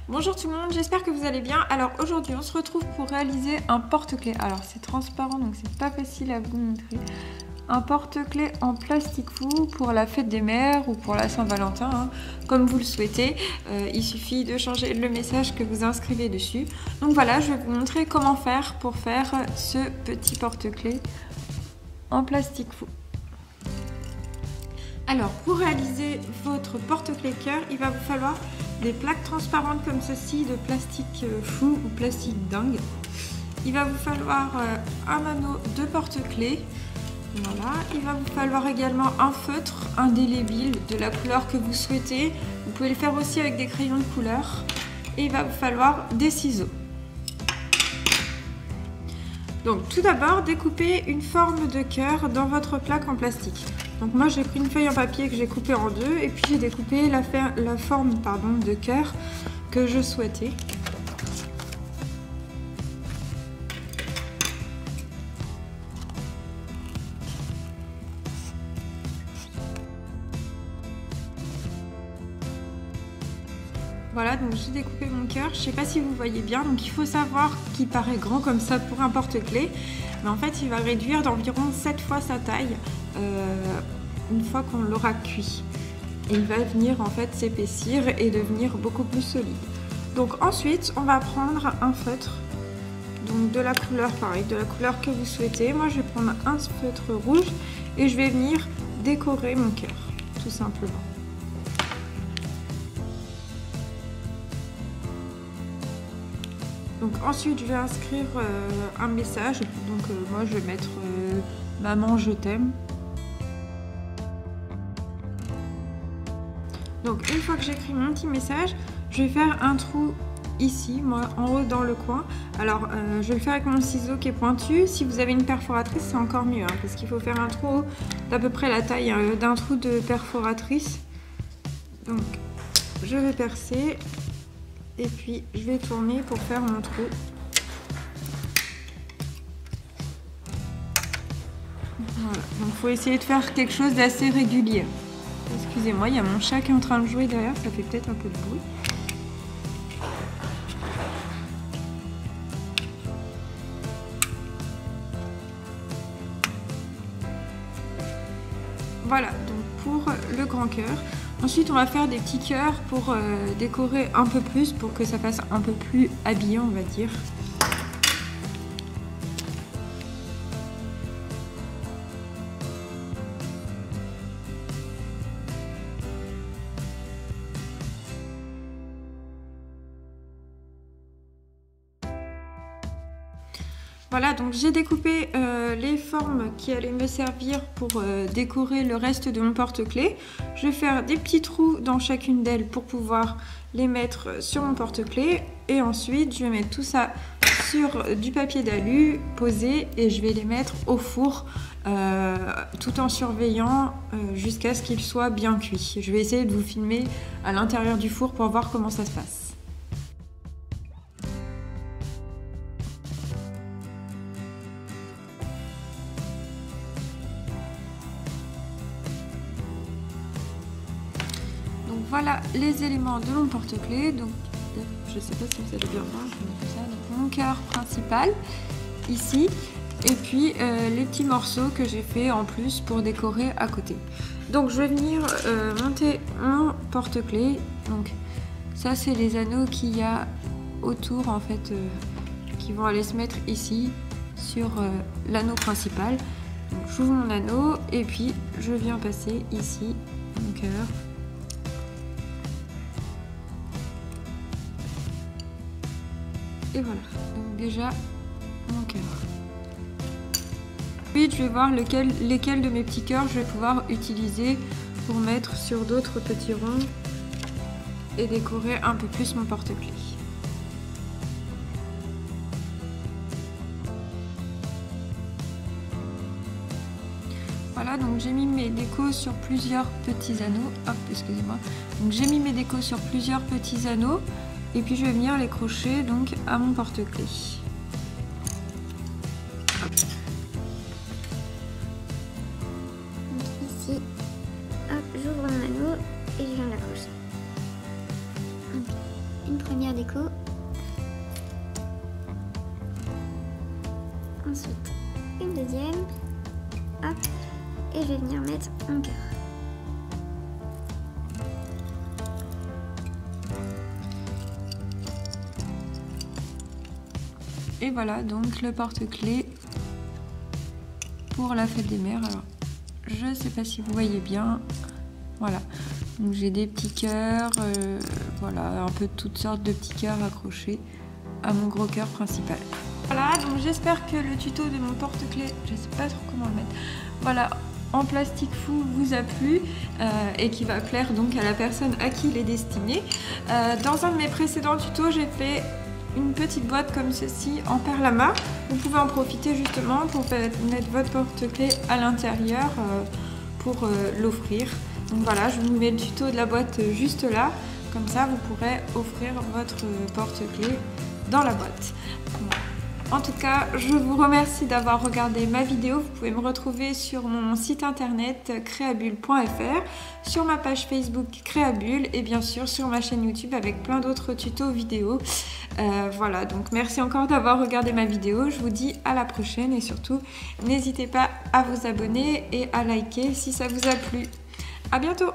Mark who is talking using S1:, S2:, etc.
S1: Bonjour tout le monde, j'espère que vous allez bien. Alors aujourd'hui on se retrouve pour réaliser un porte-clés. Alors c'est transparent donc c'est pas facile à vous montrer. Un porte-clés en plastique fou pour la fête des mères ou pour la Saint-Valentin, hein, comme vous le souhaitez. Il suffit de changer le message que vous inscrivez dessus. Donc voilà, je vais vous montrer comment faire pour faire ce petit porte-clés en plastique fou. Alors pour réaliser votre porte-clés cœur, il va vous falloir des plaques transparentes comme ceci de plastique fou ou plastique dingue. Il va vous falloir un anneau de porte-clés. Voilà. Il va vous falloir également un feutre indélébile de la couleur que vous souhaitez. Vous pouvez le faire aussi avec des crayons de couleur. Et il va vous falloir des ciseaux. Donc tout d'abord, découpez une forme de cœur dans votre plaque en plastique. Donc moi j'ai pris une feuille en papier que j'ai coupée en deux et puis j'ai découpé la forme de cœur que je souhaitais. Voilà, donc j'ai découpé mon cœur. Je ne sais pas si vous voyez bien, donc il faut savoir qu'il paraît grand comme ça pour un porte-clés, mais en fait il va réduire d'environ 7 fois sa taille une fois qu'on l'aura cuit. Et il va venir en fait s'épaissir et devenir beaucoup plus solide. Donc ensuite on va prendre un feutre, donc de la couleur pareil, de la couleur que vous souhaitez. Moi je vais prendre un feutre rouge et je vais venir décorer mon cœur, tout simplement. Donc ensuite je vais inscrire un message, donc moi je vais mettre maman je t'aime. Donc une fois que j'écris mon petit message, je vais faire un trou ici, moi en haut dans le coin. Alors je vais le faire avec mon ciseau qui est pointu. Si vous avez une perforatrice c'est encore mieux, hein, parce qu'il faut faire un trou d'à peu près la taille d'un trou de perforatrice. Donc je vais percer. Et puis je vais tourner pour faire mon trou. Voilà, donc il faut essayer de faire quelque chose d'assez régulier. Excusez-moi, il y a mon chat qui est en train de jouer derrière, ça fait peut-être un peu de bruit. Voilà, donc pour le grand cœur. Ensuite, on va faire des petits cœurs pour décorer un peu plus, pour que ça fasse un peu plus habillant, on va dire. Voilà, donc j'ai découpé les formes qui allaient me servir pour décorer le reste de mon porte-clés. Je vais faire des petits trous dans chacune d'elles pour pouvoir les mettre sur mon porte-clés. Et ensuite, je vais mettre tout ça sur du papier d'alu posé et je vais les mettre au four tout en surveillant jusqu'à ce qu'ils soient bien cuits. Je vais essayer de vous filmer à l'intérieur du four pour voir comment ça se passe. Voilà les éléments de mon porte-clés. Donc je sais pas si vous allez bien voir, je vais mettre ça. Donc, mon cœur principal ici et puis les petits morceaux que j'ai fait en plus pour décorer à côté. Donc je vais venir monter mon porte-clés. Donc ça c'est les anneaux qu'il y a autour en fait qui vont aller se mettre ici sur l'anneau principal. Donc j'ouvre mon anneau et puis je viens passer ici mon cœur. Et voilà, donc déjà mon cœur. Ensuite, je vais voir lesquels de mes petits cœurs je vais pouvoir utiliser pour mettre sur d'autres petits ronds et décorer un peu plus mon porte-clés. Voilà, donc j'ai mis mes décos sur plusieurs petits anneaux. Hop, excusez-moi. Donc j'ai mis mes décos sur plusieurs petits anneaux. Et puis je vais venir les crocher donc à mon porte-clés.
S2: Ici, hop, j'ouvre mon anneau et je viens l'accrocher. Une première déco. Ensuite, une deuxième. Hop. Et je vais venir mettre un cœur.
S1: Et voilà donc le porte-clés pour la fête des mères. Alors, je sais pas si vous voyez bien. Voilà, donc j'ai des petits cœurs, voilà, un peu de toutes sortes de petits cœurs accrochés à mon gros cœur principal. Voilà, donc j'espère que le tuto de mon porte-clés, je sais pas trop comment le mettre, voilà, en plastique fou vous a plu et qui va plaire donc à la personne à qui il est destiné. Dans un de mes précédents tutos, j'ai fait une petite boîte comme ceci en perlama. Vous pouvez en profiter justement pour mettre votre porte-clés à l'intérieur pour l'offrir. Donc voilà, je vous mets le tuto de la boîte juste là, comme ça vous pourrez offrir votre porte-clés dans la boîte. En tout cas, je vous remercie d'avoir regardé ma vidéo. Vous pouvez me retrouver sur mon site internet créabule.fr, sur ma page Facebook Créabule et bien sûr sur ma chaîne YouTube avec plein d'autres tutos vidéo. Voilà, donc merci encore d'avoir regardé ma vidéo. Je vous dis à la prochaine et surtout, n'hésitez pas à vous abonner et à liker si ça vous a plu. À bientôt!